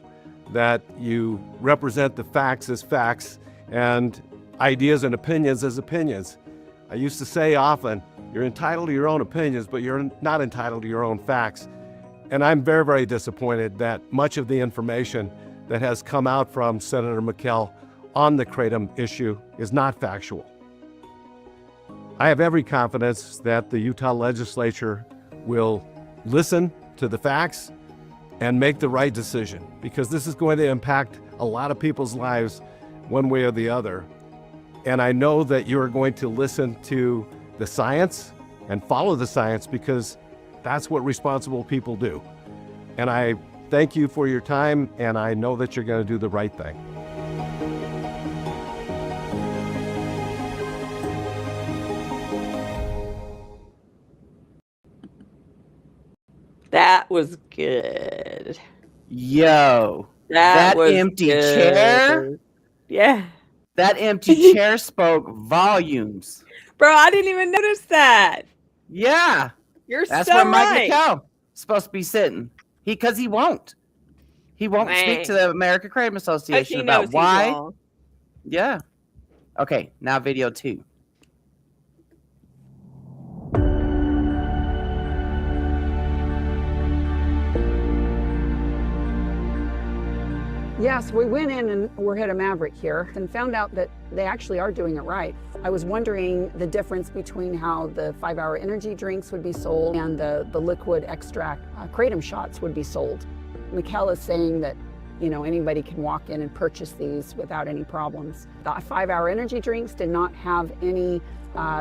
that you represent the facts as facts and ideas and opinions as opinions. I used to say often, you're entitled to your own opinions, but you're not entitled to your own facts. And I'm very, very disappointed that much of the information that has come out from Senator McKell on the kratom issue is not factual. I have every confidence that the Utah legislature will listen to the facts and make the right decision, because this is going to impact a lot of people's lives one way or the other. And I know that you are going to listen to the science and follow the science, because that's what responsible people do. And I thank you for your time, and I know that you're going to do the right thing. That was good. Yo. That was empty good. chair? Yeah. That empty chair spoke volumes. Bro, I didn't even notice that. Yeah. You're That's so where Mike right. McKell is supposed to be sitting. Because he won't. He won't speak to the American Kratom But Association he knows about he's why. wrong. Yeah. Okay, now video 2. Yes, we went in and we're at a Maverick here and found out that they actually are doing it right. I was wondering the difference between how the 5-hour energy drinks would be sold and the liquid extract kratom shots would be sold. McKell is saying that, you know, anybody can walk in and purchase these without any problems. The 5-hour energy drinks did not have any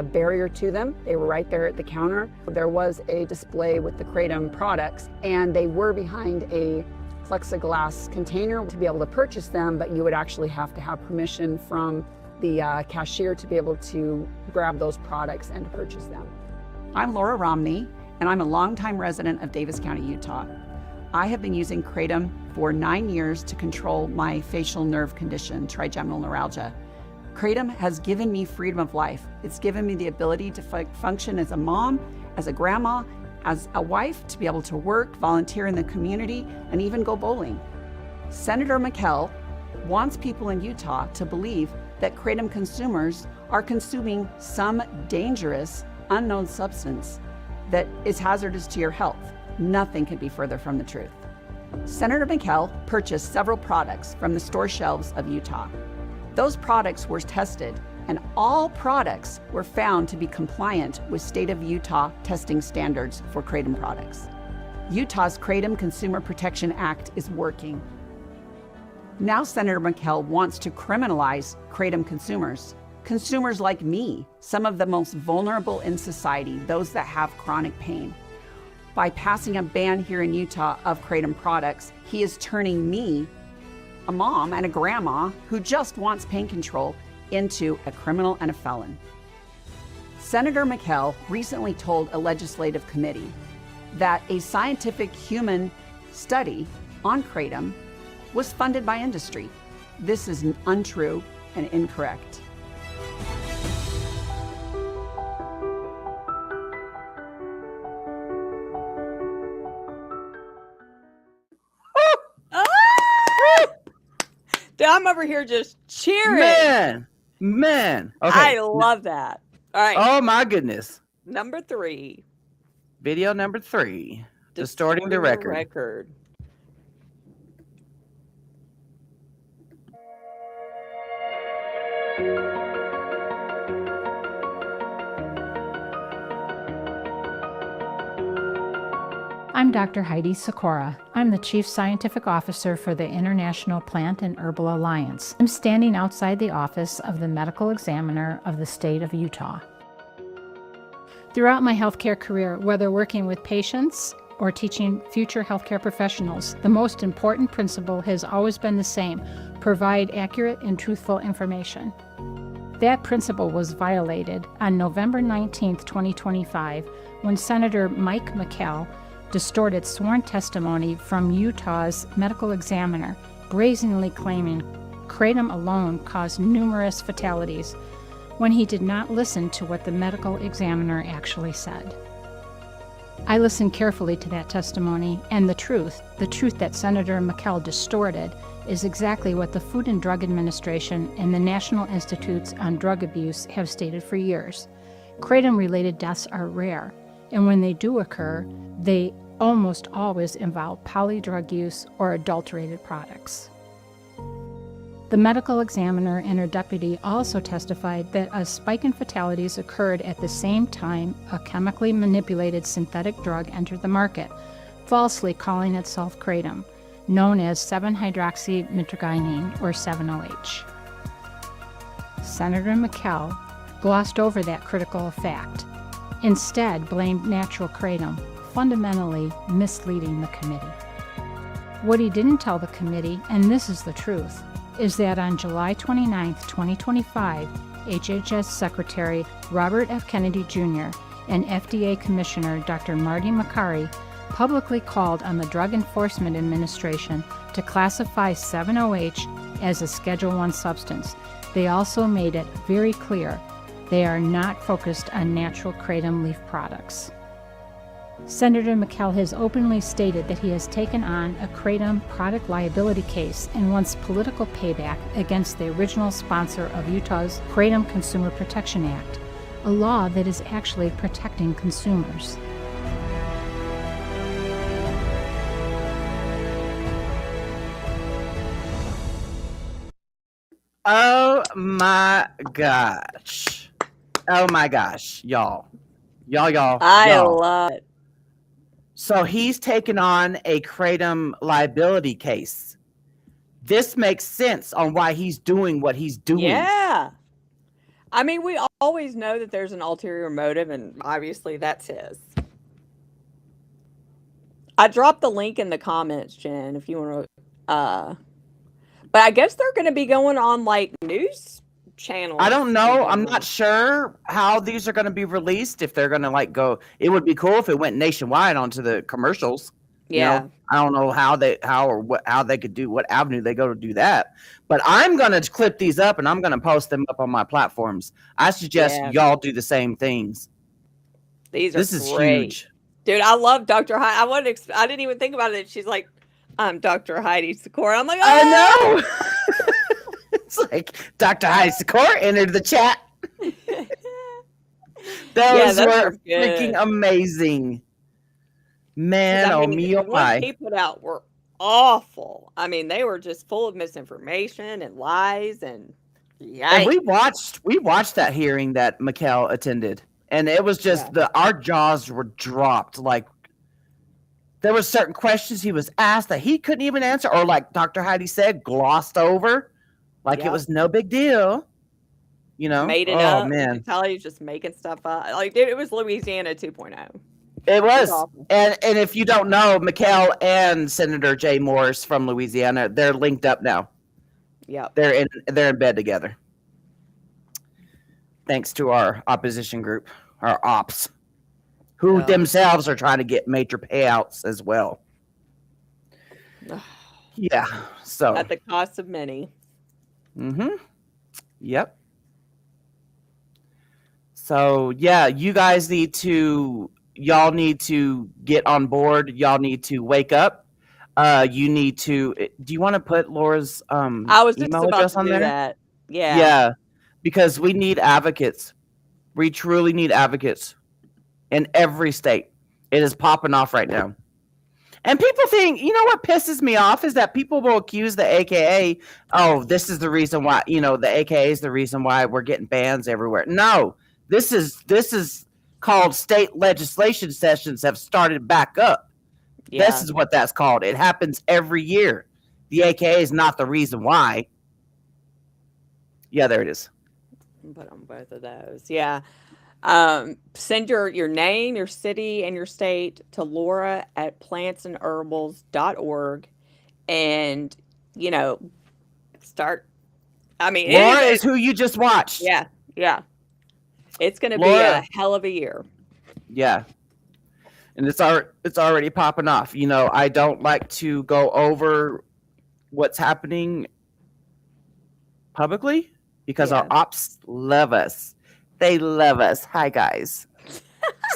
barrier to them. They were right there at the counter. There was a display with the kratom products, and they were behind a plexiglass container to be able to purchase them, but you would actually have to have permission from the cashier to be able to grab those products and to purchase them. I'm Laura Romney, and I'm a longtime resident of Davis County, Utah. I have been using kratom for 9 years to control my facial nerve condition, trigeminal neuralgia. Kratom has given me freedom of life. It's given me the ability to function as a mom, as a grandma, as a wife, to be able to work, volunteer in the community, and even go bowling. Senator McKell wants people in Utah to believe that kratom consumers are consuming some dangerous, unknown substance that is hazardous to your health. Nothing could be further from the truth. Senator McKell purchased several products from the store shelves of Utah. Those products were tested, and all products were found to be compliant with state of Utah testing standards for kratom products. Utah's Kratom Consumer Protection Act is working. Now Senator McKell wants to criminalize kratom consumers like me, some of the most vulnerable in society, those that have chronic pain. By passing a ban here in Utah of kratom products, he is turning me, a mom and a grandma who just wants pain control, into a criminal and a felon. Senator McKell recently told a legislative committee that a scientific human study on kratom was funded by industry. This is untrue and incorrect. Dude, I'm over here just cheering. Man. Okay. I love that. All right. Oh my goodness. Number 3. Video number 3. Distorting the record. I'm Dr. Heidi Sikora. I'm the Chief Scientific Officer for the International Plant and Herbal Alliance. I'm standing outside the office of the Medical Examiner of the state of Utah. Throughout my healthcare career, whether working with patients or teaching future healthcare professionals, the most important principle has always been the same: provide accurate and truthful information. That principle was violated on November 19, 2025, when Senator Mike McKell distorted sworn testimony from Utah's medical examiner, brazenly claiming kratom alone caused numerous fatalities, when he did not listen to what the medical examiner actually said. I listened carefully to that testimony, and the truth that Senator McKell distorted, is exactly what the Food and Drug Administration and the National Institutes on Drug Abuse have stated for years. Kratom-related deaths are rare, and when they do occur, they almost always involve polydrug use or adulterated products. The medical examiner and her deputy also testified that a spike in fatalities occurred at the same time a chemically manipulated synthetic drug entered the market, falsely calling itself kratom, known as 7-hydroxymitragynine, or 7-OH. Senator McKell glossed over that critical fact, instead blamed natural kratom, fundamentally misleading the committee. What he didn't tell the committee, and this is the truth, is that on July 29, 2025, HHS Secretary Robert F. Kennedy Jr. and FDA Commissioner Dr. Marty Makary publicly called on the Drug Enforcement Administration to classify 7-OH as a Schedule I substance. They also made it very clear they are not focused on natural kratom leaf products. Senator McKell has openly stated that he has taken on a kratom product liability case and wants political payback against the original sponsor of Utah's Kratom Consumer Protection Act, a law that is actually protecting consumers. Oh my gosh. Oh my gosh, y'all. I love it. So he's taken on a kratom liability case. This makes sense on why he's doing what he's doing. Yeah. I mean, we always know that there's an ulterior motive, and obviously that's his. I dropped the link in the comments, Jen, if you want to. But I guess they're going to be going on like news channels. I don't know. I'm not sure how these are going to be released. If they're going to like go, it would be cool if it went nationwide onto the commercials. Yeah. You know, I don't know how they could do, what avenue they go to do that. But I'm going to clip these up and I'm going to post them up on my platforms. I suggest y'all do the same things. This is great. huge. Dude, I love Dr. High. I didn't even think about it. She's like I'm Dr. Heidi Sikora. I'm like, I oh! know. It's like Dr. Heidi Sikora entered the chat. Those were good. freaking amazing. Man, oh me, the oh ones my. he put out were awful. I mean, they were just full of misinformation and lies and yikes. And we watched that hearing that Mikkel attended, and it was just our jaws were dropped. Like there were certain questions he was asked that he couldn't even answer, or like Dr. Heidi said, glossed over, like it was no big deal. You know, made it up. Man, You could tell he was just making stuff up. Like it was Louisiana 2.0. It was. awful. And if you don't know, Mikkel and Senator Jay Morris from Louisiana, they're linked up now. Yep. They're in bed together. Thanks to our opposition group, our ops, who themselves are trying to get major payouts as well. Yeah. So At the cost of many. Mm-hmm. Yep. So yeah, you guys y'all need to get on board. Y'all need to wake up. You need to. Do you want to put Laura's I was just email about address to on do there? that. Yeah. Yeah, because we need advocates. We truly need advocates in every state. It is popping off right now. And people think, you know what pisses me off is that people will accuse the AKA, oh, this is the reason why, the AKA is the reason why we're getting bans everywhere. No, this is called state legislation sessions have started back up. Yeah. This is what that's called. It happens every year. The AKA is not the reason why. Yeah, there it is. Put on both of those. Yeah. Send your name, your city, and your state to laura@plantsandherbals.org and, start. I mean, Laura is who you just watched. Yeah. Yeah. It's going to be Laura. a hell of a year. Yeah. And it's already popping off. I don't like to go over what's happening publicly because our ops love us. They love us. Hi, guys.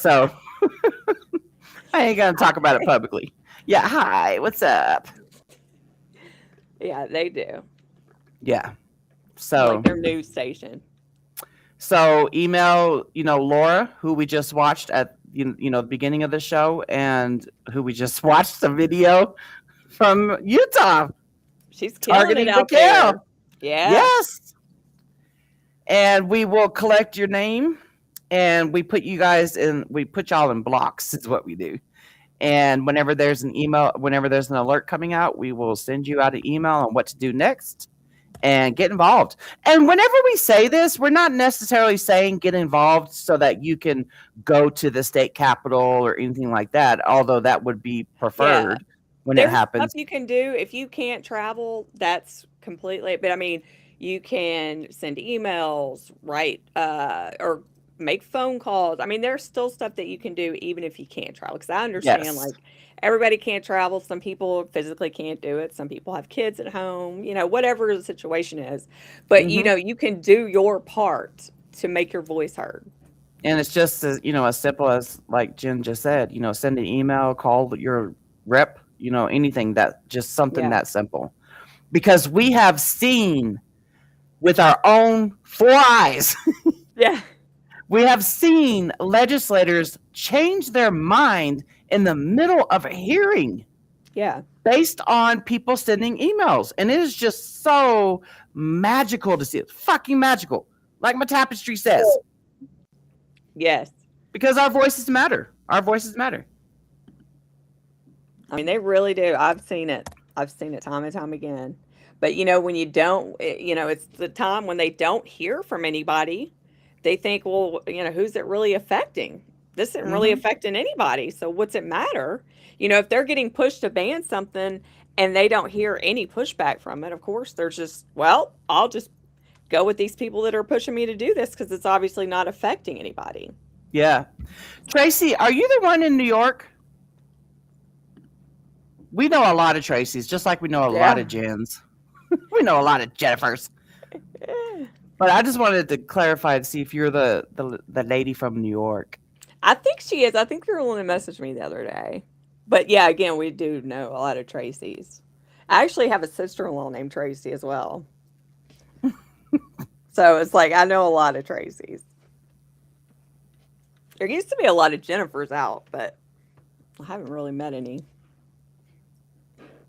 So I ain't going to talk about it publicly. Yeah. Hi. What's up? Yeah, they do. Yeah. So Like their news station. So email, Laura, who we just watched at the beginning of the show, and who we just watched the video from Utah. She's killing it out Mikkel. there. Yeah. Yes. And we will collect your name, and we put y'all in blocks. Is what we do. And whenever there's an alert coming out, we will send you out an email on what to do next. And get involved. And whenever we say this, we're not necessarily saying get involved so that you can go to the state capitol or anything like that, although that would be preferred when it happens. Stuff you can do if you can't travel, that's completely, but I mean, you can send emails, write, or make phone calls. I mean, there's still stuff that you can do even if you can't travel. Because I understand, like, everybody can't travel. Some people physically can't do it. Some people have kids at home, whatever the situation is. But, you can do your part to make your voice heard. And it's just, as simple as, like Jen just said, send an email, call your rep, anything something that simple. Because we have seen with our own 4 eyes. Yeah. We have seen legislators change their mind in the middle of a hearing. Yeah. Based on people sending emails. And it is just so magical to see it. Fucking magical. Like my tapestry says. Yes. Because our voices matter. Our voices matter. I mean, they really do. I've seen it time and time again. But, when you don't, it's the time when they don't hear from anybody. They think, well, who's it really affecting? This isn't really affecting anybody. So what's it matter? If they're getting pushed to ban something and they don't hear any pushback from it, of course, they're just, well, I'll just go with these people that are pushing me to do this because it's obviously not affecting anybody. Yeah. Tracy, are you the one in New York? We know a lot of Tracys, just like we know a lot of Jens. We know a lot of Jennifers. But I just wanted to clarify to see if you're the lady from New York. I think she is. I think you're the one that messaged me the other day. But yeah, again, we do know a lot of Tracys. I actually have a sister-in-law named Tracy as well. So it's like I know a lot of Tracys. There used to be a lot of Jennifers out, but I haven't really met any.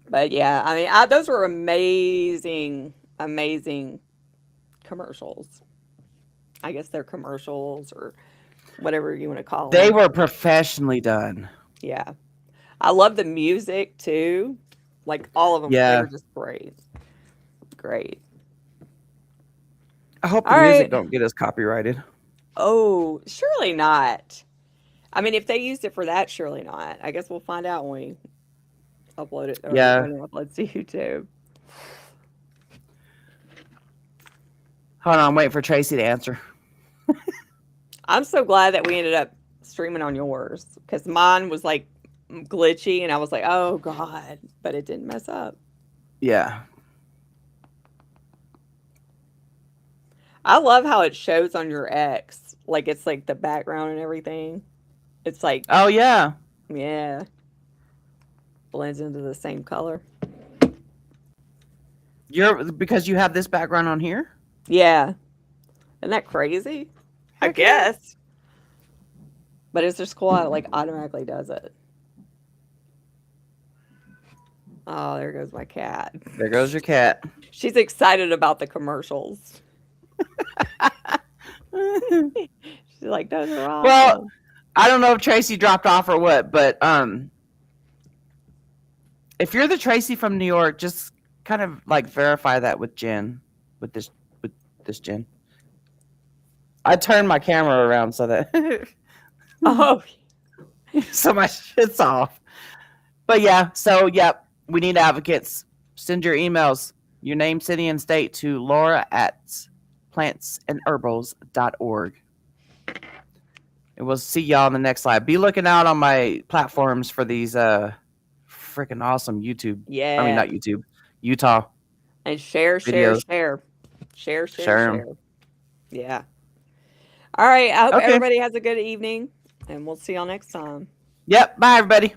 But yeah, I mean, those were amazing, amazing commercials. I guess they're commercials or whatever you want to call them. They were professionally done. Yeah. I love the music too. Like all of them. Yeah. They were just great. Great. I hope the All music right. don't get us copyrighted. Oh, surely not. I mean, if they used it for that, surely not. I guess we'll find out when we upload it. Or Yeah. when it uploads to YouTube. Hold on, I'm waiting for Tracy to answer. I'm so glad that we ended up streaming on yours because mine was like glitchy and I was like, oh God, but it didn't mess up. Yeah. I love how it shows on your X. Like it's like the background and everything. It's like, Oh yeah. yeah, blends into the same color. Because you have this background on here? Yeah. Isn't that crazy? I Heck yeah. guess. But it's just cool how it like automatically does it. Oh, there goes my cat. There goes your cat. She's excited about the commercials. She's like, those are awesome. Well, I don't know if Tracy dropped off or what, but if you're the Tracy from New York, just kind of like verify that with Jen, with this Jen. I turned my camera around so that Oh, so my shit's off. But yeah, so yep, we need advocates. Send your emails, your name, city, and state to laura@plantsandherbals.org. And we'll see y'all on the next slide. Be looking out on my platforms for these freaking awesome YouTube. yeah. I mean, not YouTube, Utah. And share. videos. Share. Yeah. All right. I hope Okay. everybody has a good evening, and we'll see y'all next time. Yep. Bye, everybody.